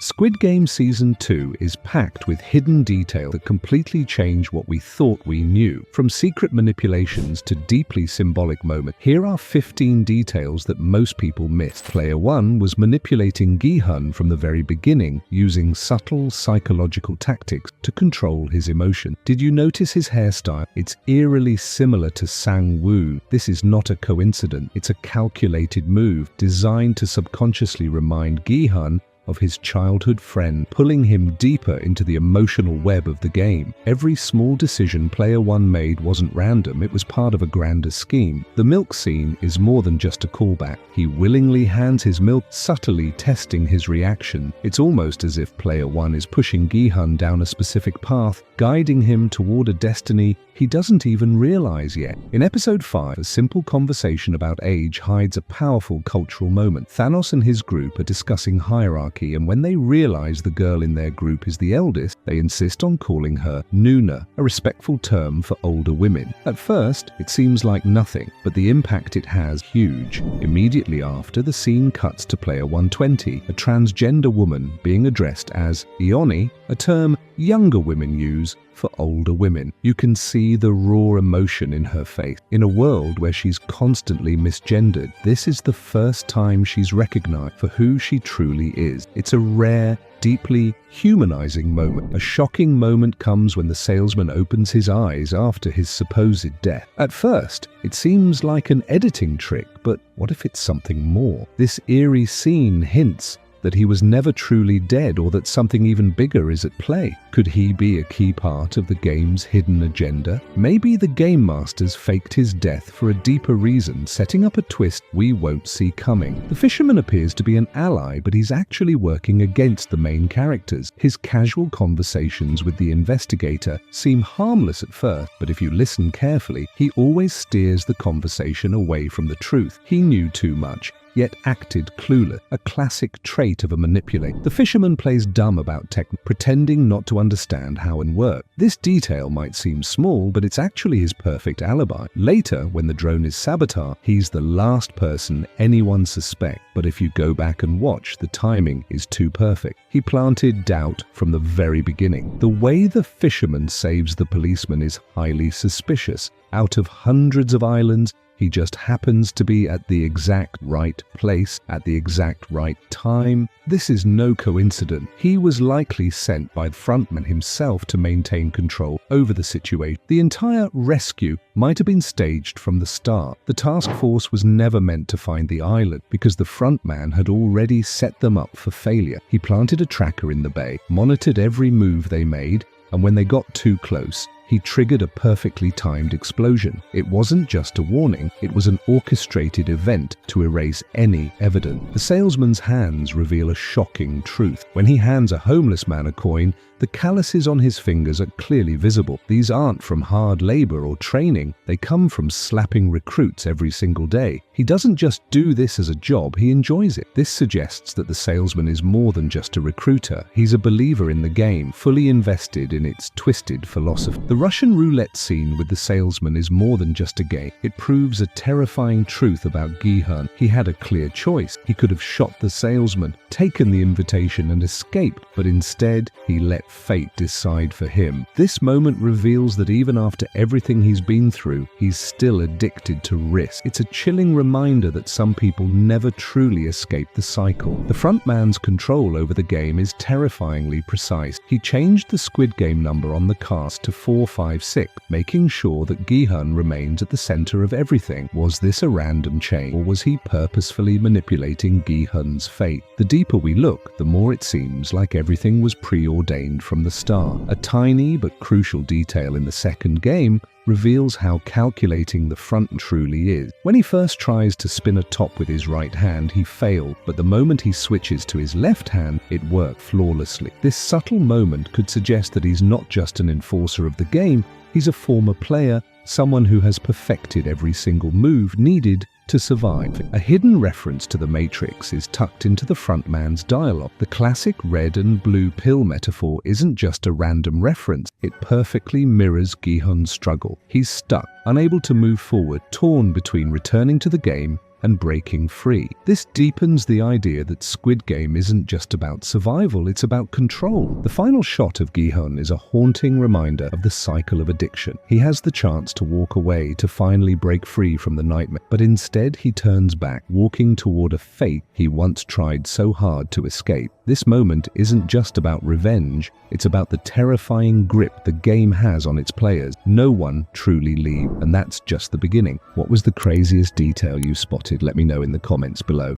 Squid Game Season 2 is packed with hidden detail that completely change what we thought we knew. From secret manipulations to deeply symbolic moments, here are 15 details that most people missed. Player 1 was manipulating Gi-hun from the very beginning, using subtle psychological tactics to control his emotion. Did you notice his hairstyle? It's eerily similar to Sang-woo. This is not a coincidence. It's a calculated move designed to subconsciously remind Gi-hun of his childhood friend, pulling him deeper into the emotional web of the game. Every small decision Player 1 made wasn't random, it was part of a grander scheme. The milk scene is more than just a callback. He willingly hands his milk, subtly testing his reaction. It's almost as if Player 1 is pushing Gi-hun down a specific path, guiding him toward a destiny he doesn't even realize yet. In Episode 5, a simple conversation about age hides a powerful cultural moment. Thanos and his group are discussing hierarchy, and when they realize the girl in their group is the eldest, they insist on calling her Nuna, a respectful term for older women. At first, it seems like nothing, but the impact it has is huge. Immediately after, the scene cuts to Player 120, a transgender woman being addressed as Ioni, a term younger women use for older women. You can see the raw emotion in her face. In a world where she's constantly misgendered, this is the first time she's recognized for who she truly is. It's a rare, deeply humanizing moment. A shocking moment comes when the salesman opens his eyes after his supposed death. At first, it seems like an editing trick, but what if it's something more? This eerie scene hints that he was never truly dead, or that something even bigger is at play. Could he be a key part of the game's hidden agenda? Maybe the game masters faked his death for a deeper reason, setting up a twist we won't see coming. The fisherman appears to be an ally, but he's actually working against the main characters. His casual conversations with the investigator seem harmless at first, but if you listen carefully, he always steers the conversation away from the truth. He knew too much, yet acted clueless, a classic trait of a manipulator. The fisherman plays dumb about tech, pretending not to understand how it works. This detail might seem small, but it's actually his perfect alibi. Later, when the drone is sabotaged, he's the last person anyone suspects. But if you go back and watch, the timing is too perfect. He planted doubt from the very beginning. The way the fisherman saves the policeman is highly suspicious. Out of hundreds of islands, he just happens to be at the exact right place at the exact right time. This is no coincidence. He was likely sent by the frontman himself to maintain control over the situation. The entire rescue might have been staged from the start. The task force was never meant to find the island because the frontman had already set them up for failure. He planted a tracker in the bay, monitored every move they made, and when they got too close, he triggered a perfectly timed explosion. It wasn't just a warning, it was an orchestrated event to erase any evidence. The salesman's hands reveal a shocking truth. When he hands a homeless man a coin, the calluses on his fingers are clearly visible. These aren't from hard labor or training, they come from slapping recruits every single day. He doesn't just do this as a job, he enjoys it. This suggests that the salesman is more than just a recruiter. He's a believer in the game, fully invested in its twisted philosophy. The Russian roulette scene with the salesman is more than just a game. It proves a terrifying truth about Gi-hun. He had a clear choice. He could have shot the salesman, taken the invitation and escaped, but instead he let fate decide for him. This moment reveals that even after everything he's been through, he's still addicted to risk. It's a chilling reminder that some people never truly escape the cycle. The frontman's control over the game is terrifyingly precise. He changed the Squid Game number on the cast to 456, making sure that Gi-hun remains at the center of everything. Was this a random change, or was he purposefully manipulating Gi-hun's fate? The deeper we look, the more it seems like everything was preordained from the start. A tiny but crucial detail in the second game reveals how calculating the front truly is. When he first tries to spin a top with his right hand, he failed, but the moment he switches to his left hand, it worked flawlessly. This subtle moment could suggest that he's not just an enforcer of the game, he's a former player, someone who has perfected every single move needed to survive. A hidden reference to the Matrix is tucked into the frontman's dialogue. The classic red and blue pill metaphor isn't just a random reference, it perfectly mirrors Gi-hun's struggle. He's stuck, unable to move forward, torn between returning to the game and breaking free. This deepens the idea that Squid Game isn't just about survival, it's about control. The final shot of Gi-hun is a haunting reminder of the cycle of addiction. He has the chance to walk away, to finally break free from the nightmare, but instead he turns back, walking toward a fate he once tried so hard to escape. This moment isn't just about revenge, it's about the terrifying grip the game has on its players. No one truly leaves, and that's just the beginning. What was the craziest detail you spotted? Let me know in the comments below.